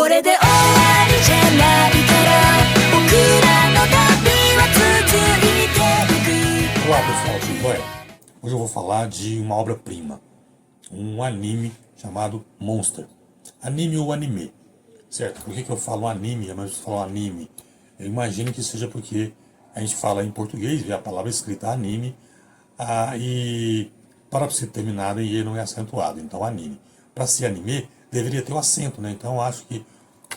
れで終わりじゃないから僕らの旅は続いていく Olá pessoal, tudo bem? Hoje eu vou falar de uma obra-prima, um anime chamado Monster. Anime ou anime, certo? Por que eu falo anime, mas eu falo anime? Eu imagino que seja porque a gente fala em português, vê a palavra escrita anime, e para ser terminado em E não é acentuado, então anime. Para ser anime, deveria ter o acento, né? Então eu acho que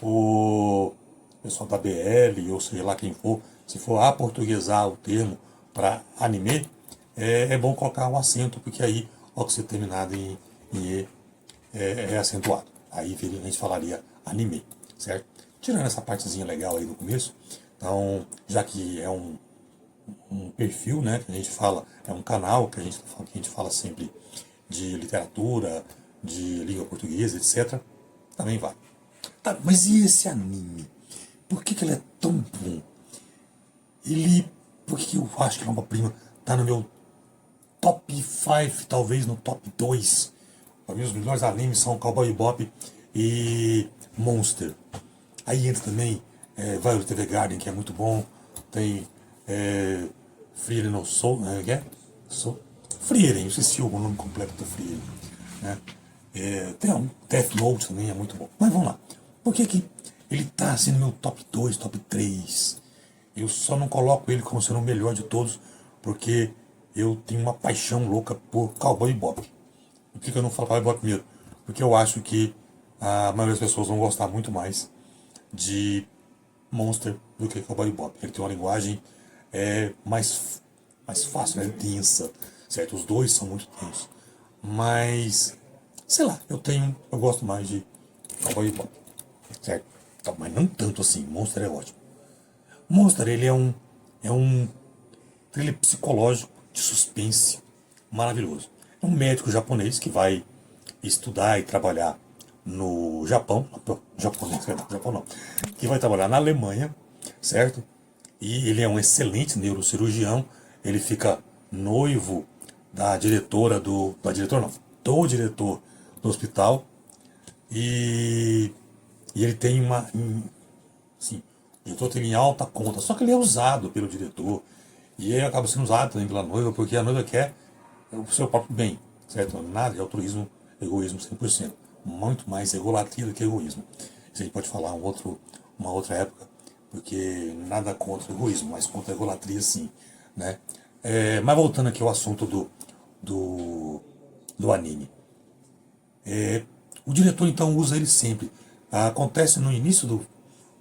o pessoal da BL, ou seja lá quem for, se for aportuguesar o termo para anime, é bom colocar um acento, porque aí, ao ser terminado em E, é acentuado. Aí a gente falaria anime, certo? Tirando essa partezinha legal aí do começo, então, já que é um perfil, né, que a gente fala, é um canal que a gente fala sempre de literatura, de língua portuguesa, etc. Também vai. Tá, mas e esse anime? Por que ele é tão bom? Por que eu acho que é uma prima? Tá no meu top 5, talvez no top 2. Para mim os melhores animes são Cowboy Bebop e Monster. Aí entra também Violet Evergarden, que é muito bom. Tem Frieren no Soul, Frieren, eu esqueci o nome completo do Frieren, né? Tem um Death Note também, é muito bom. Mas vamos lá. Por que ele tá assim no meu top 2, top 3? Eu só não coloco ele como sendo o melhor de todos, porque eu tenho uma paixão louca por Cowboy Bebop. Por que eu não falo Cowboy Bebop primeiro? Porque eu acho que a maioria das pessoas vão gostar muito mais de Monster do que Cowboy Bebop. Ele tem uma linguagem mais fácil, né? Densa, certo? Os dois são muito densos. Mas, sei lá, eu gosto mais de Cowboy Bebop, certo? Então, mas não tanto assim, Monster é ótimo. Monster, ele é um thriller psicológico de suspense maravilhoso. É um médico japonês que vai estudar e trabalhar no Japão, Japão não, que vai trabalhar na Alemanha, certo? E ele é um excelente neurocirurgião, ele fica noivo da diretora do diretor do hospital, e ele tem assim, o diretor tem em alta conta, só que ele é usado pelo diretor, e ele acaba sendo usado também pela noiva, porque a noiva quer o seu próprio bem, certo? Nada de altruísmo, egoísmo 100%. Muito mais egolatria do que egoísmo. Isso a gente pode falar uma outra época, porque nada contra o egoísmo, mas contra a egolatria sim, né? Mas voltando aqui ao assunto do anime. O diretor então usa ele sempre. Acontece no início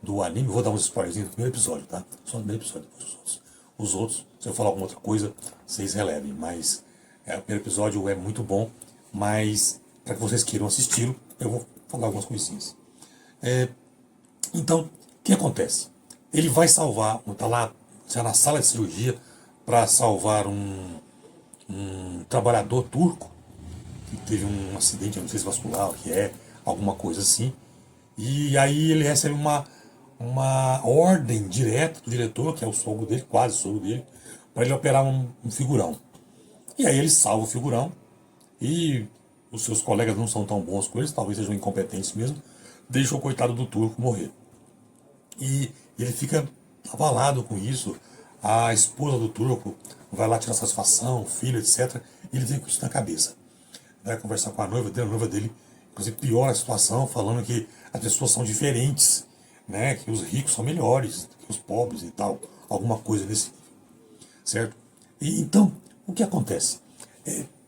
do anime, vou dar uns spoilers no primeiro episódio, tá? Só no primeiro episódio, depois os outros. Os outros, se eu falar alguma outra coisa, vocês relevem, mas o primeiro episódio é muito bom, mas para que vocês queiram assisti-lo, eu vou falar algumas coisinhas. Então, o que acontece? Ele vai salvar, está lá já na sala de cirurgia para salvar um trabalhador turco que teve um acidente, não sei se vascular, que é alguma coisa assim. E aí ele recebe uma ordem direta do diretor, que é o sogro dele, quase sogro dele, para ele operar um figurão. E aí ele salva o figurão e os seus colegas não são tão bons com eles, talvez sejam incompetentes mesmo, deixam o coitado do turco morrer. E ele fica abalado com isso. A esposa do turco vai lá tirar satisfação, o filho, etc. E ele vem com isso na cabeça. Vai conversar com a noiva dele, inclusive piora a situação, falando que as pessoas são diferentes, né? Que os ricos são melhores que os pobres e tal. Alguma coisa desse nível, certo? E então, o que acontece?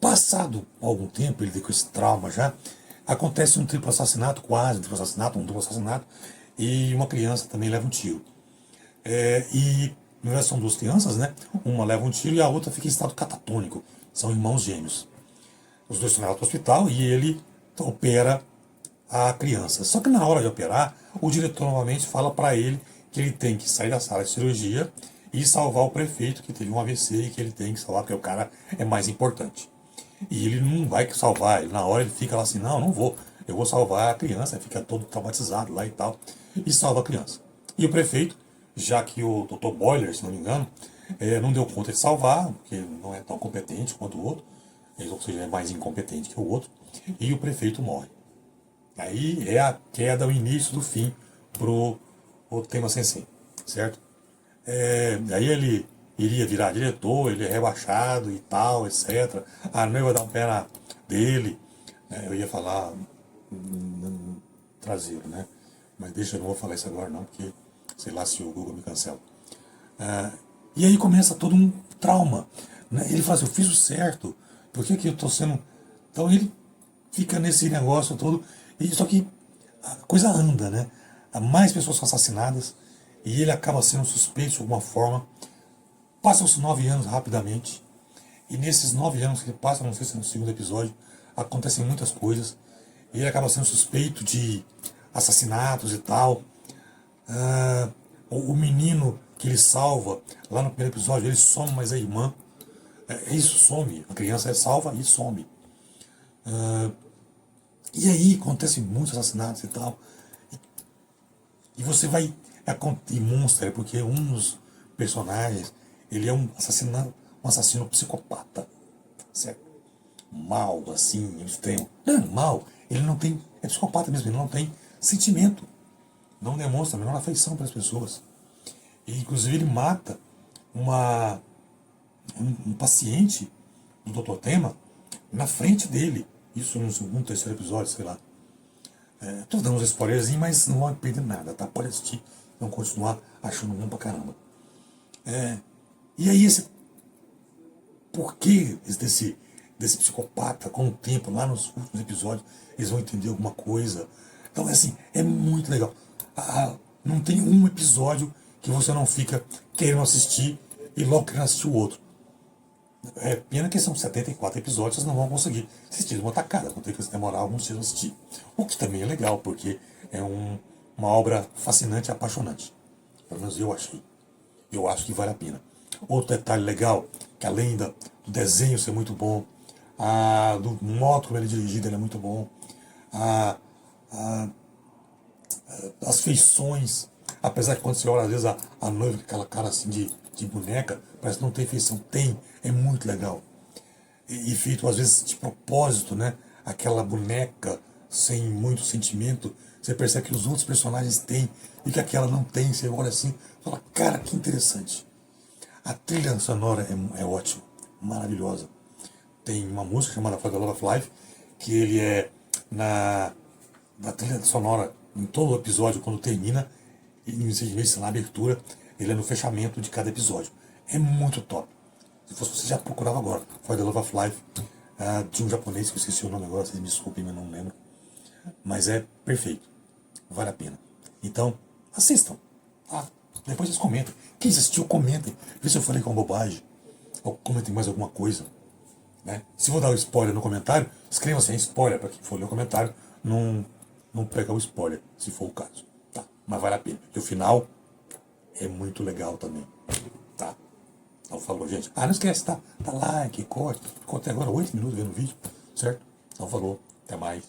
Passado algum tempo, ele vem com esse trauma já, acontece um triplo assassinato, quase um triplo assassinato, um duplo assassinato, e uma criança também leva um tiro. E na verdade são duas crianças, né? Uma leva um tiro e a outra fica em estado catatônico. São irmãos gêmeos. Os dois estão levados para o hospital e ele opera a criança. Só que na hora de operar, o diretor novamente fala para ele que ele tem que sair da sala de cirurgia e salvar o prefeito que teve um AVC e que ele tem que salvar porque o cara é mais importante. E ele não vai salvar, na hora ele fica lá assim, não vou, eu vou salvar a criança, fica todo traumatizado lá e tal, e salva a criança. E o prefeito, já que o Dr. Boiler, se não me engano, não deu conta de salvar, porque não é tão competente quanto o outro, ou seja, é mais incompetente que o outro, e o prefeito morre. Aí é a queda, o início do fim pro o tema Sensei, certo? Aí ele iria virar diretor, ele é rebaixado e tal, etc. A noiva dá um pé dele, né? Eu ia falar traseiro, né? Mas deixa, eu não vou falar isso agora não, porque sei lá se o Google me cancela. E aí começa todo um trauma, né? Ele fala assim, eu fiz o certo, por que eu tô sendo... Então ele fica nesse negócio todo, e só que a coisa anda, né? Mais pessoas são assassinadas, e ele acaba sendo suspeito de alguma forma. Passam-se 9 anos rapidamente, e nesses 9 anos que passam, não sei se no segundo episódio, acontecem muitas coisas, e ele acaba sendo suspeito de assassinatos e tal. O menino que ele salva, lá no primeiro episódio, ele some, mas a irmã, isso some, a criança é salva e some. E aí acontecem muitos assassinatos e tal. E você vai. E Monster, porque um dos personagens, ele é um assassino psicopata. Certo? Mal, assim, extremo. Não, mal. Ele não tem. É psicopata mesmo, ele não tem sentimento. Não demonstra a menor afeição para as pessoas. E, inclusive, ele mata um paciente do Dr. Tema na frente dele. Isso no segundo, terceiro episódio, sei lá. Tô dando uns spoilers, mas não vai perder nada, tá? Pode assistir, vão continuar achando bom pra caramba. E aí esse porquê desse psicopata, com o tempo, lá nos últimos episódios, eles vão entender alguma coisa. Então, assim, é muito legal. Não tem um episódio que você não fica querendo assistir e logo querendo assistir o outro. É pena que são 74 episódios, vocês não vão conseguir assistir de uma tacada, vão ter que demorar alguns dias a assistir. O que também é legal, porque é uma obra fascinante e apaixonante. Pelo menos eu achei. Eu acho que vale a pena. Outro detalhe legal, que além do desenho ser muito bom, do modo como ele é dirigido, ele é muito bom, a, a, as feições, apesar que quando você olha às vezes a noiva com aquela cara assim de boneca, parece que não tem feição, tem, é muito legal. E feito às vezes de propósito, né? Aquela boneca sem muito sentimento, você percebe que os outros personagens têm e que aquela não tem, você olha assim, fala, cara, que interessante. A trilha sonora é ótima, maravilhosa. Tem uma música chamada For the Love of Life, que ele é na trilha sonora, em todo o episódio, quando termina, e na abertura, ele é no fechamento de cada episódio. É muito top. Se fosse você já procurava agora, For the Love of Life, de um japonês, que eu esqueci o nome agora, vocês me desculpem, mas não lembro. Mas é perfeito, vale a pena. Então, assistam. Depois vocês comentem. Quem assistiu, comentem. Vê se eu falei com bobagem. Ou comentem mais alguma coisa. Né? Se vou dar o spoiler no comentário, escreva assim, spoiler, para quem for ler o comentário, não pegar o spoiler, se for o caso. Tá? Mas vale a pena. E o final é muito legal também. Tá? Então falou, gente. Não esquece, tá? Dá like, corte. Ficou até agora 8 minutos vendo o vídeo, certo? Então falou, até mais.